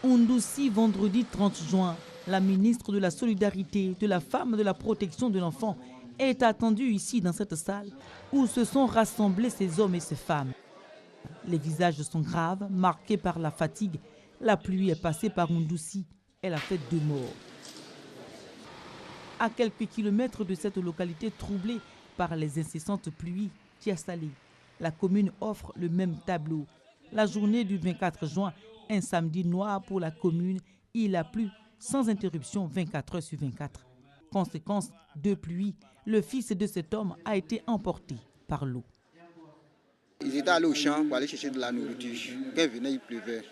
Oundoussi, vendredi 30 juin, la ministre de la Solidarité, de la Femme et de la Protection de l'Enfant est attendue ici dans cette salle où se sont rassemblés ces hommes et ces femmes. Les visages sont graves, marqués par la fatigue. La pluie est passée par Oundoussi. Elle a fait 2 morts. À quelques kilomètres de cette localité troublée par les incessantes pluies, Tiasalé, la commune offre le même tableau. La journée du 24 juin, un samedi noir pour la commune, il a plu sans interruption 24 heures sur 24. Conséquence de pluie, le fils de cet homme a été emporté par l'eau. Ils étaient allés au champ pour aller chercher de la nourriture. Quand ils venaient, il pleuvait.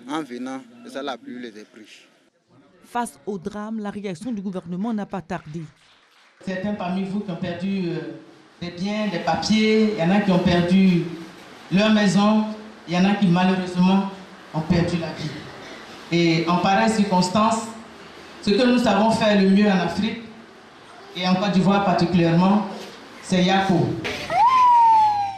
En venant, ça, la pluie les a pris. Face au drame, la réaction du gouvernement n'a pas tardé. Certains parmi vous qui ont perdu des biens, des papiers, il y en a qui ont perdu leur maison, il y en a qui malheureusement ont perdu la vie. Et en pareille circonstance, ce que nous savons faire le mieux en Afrique, et en Côte d'Ivoire particulièrement, c'est Yako.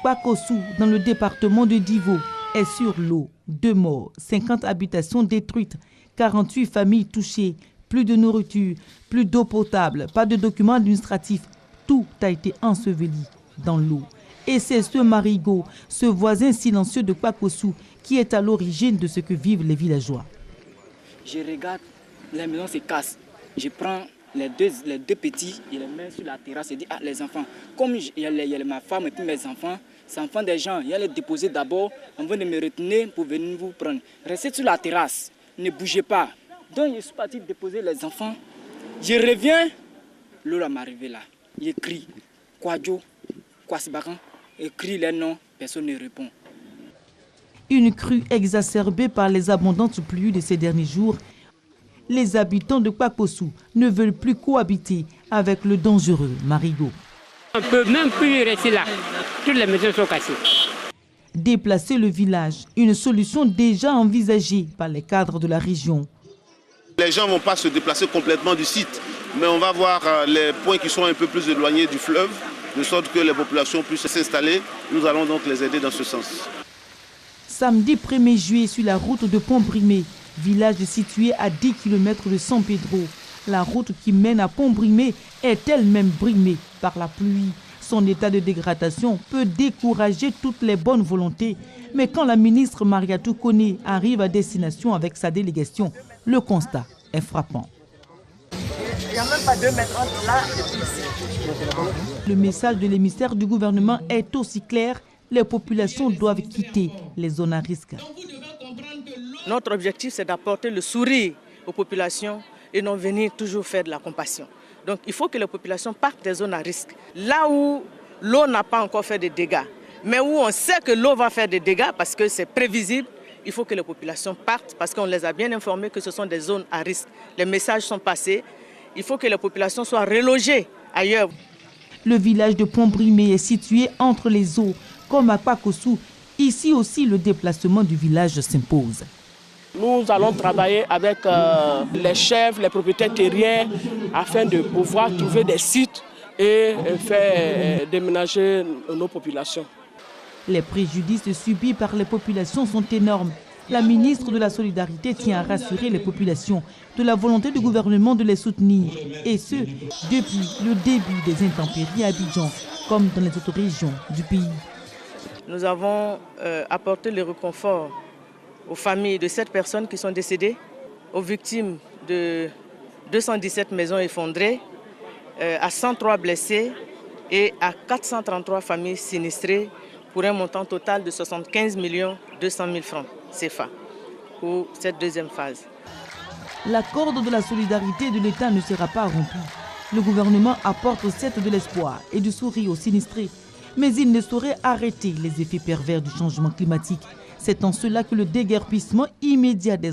Kwakossou, dans le département de Divo, est sur l'eau. 2 morts, 50 habitations détruites, 48 familles touchées, plus de nourriture, plus d'eau potable, pas de documents administratifs. Tout a été enseveli dans l'eau. Et c'est ce marigot, ce voisin silencieux de Kwakossou, qui est à l'origine de ce que vivent les villageois. Je regarde, les maisons se cassent. Je prends les deux petits, je les mets sur la terrasse et dis, les enfants, comme il y a ma femme et puis mes enfants, c'est enfants des gens, il y a les déposer d'abord, on va me retenir pour venir vous prendre. Restez sur la terrasse, ne bougez pas. Donc je suis parti déposer les enfants. Je reviens, l'eau m'a arrivé là. Je crie, Kwadjo, Kwasibakan, je crie les noms, personne ne répond. Une crue exacerbée par les abondantes pluies de ces derniers jours. Les habitants de Kwakossou ne veulent plus cohabiter avec le dangereux marigot. On ne peut même plus rester là. Toutes les maisons sont cassées. Déplacer le village, une solution déjà envisagée par les cadres de la région. Les gens ne vont pas se déplacer complètement du site, mais on va voir les points qui sont un peu plus éloignés du fleuve, de sorte que les populations puissent s'installer. Nous allons donc les aider dans ce sens. Samedi 1er juillet, sur la route de Pont-Brimé, village situé à 10 km de San Pedro. La route qui mène à Pont-Brimé est elle-même brimée par la pluie. Son état de dégradation peut décourager toutes les bonnes volontés. Mais quand la ministre Mariatou Kone arrive à destination avec sa délégation, le constat est frappant. Il n'y a même pas 2 mètres entre là et ici. Le message de l'émissaire du gouvernement est aussi clair. Les populations doivent quitter les zones à risque. Notre objectif, c'est d'apporter le sourire aux populations et non venir toujours faire de la compassion. Donc il faut que les populations partent des zones à risque. Là où l'eau n'a pas encore fait de dégâts, mais où on sait que l'eau va faire des dégâts parce que c'est prévisible, il faut que les populations partent parce qu'on les a bien informés que ce sont des zones à risque. Les messages sont passés. Il faut que les populations soient relogées ailleurs. Le village de Pont-Brimé est situé entre les eaux, comme à Kwakossou. Ici aussi, le déplacement du village s'impose. Nous allons travailler avec les chefs, les propriétaires terriens, afin de pouvoir trouver des sites et faire déménager nos populations. Les préjudices subis par les populations sont énormes. La ministre de la Solidarité tient à rassurer les populations de la volonté du gouvernement de les soutenir. Et ce, depuis le début des intempéries à Abidjan, comme dans les autres régions du pays. Nous avons apporté le réconfort aux familles de 7 personnes qui sont décédées, aux victimes de 217 maisons effondrées, à 103 blessés et à 433 familles sinistrées pour un montant total de 75 200 000 francs CFA pour cette deuxième phase. La corde de la solidarité de l'État ne sera pas rompue. Le gouvernement apporte certes de l'espoir et du sourire aux sinistrés, mais il ne saurait arrêter les effets pervers du changement climatique. C'est en cela que le déguerpissement immédiat des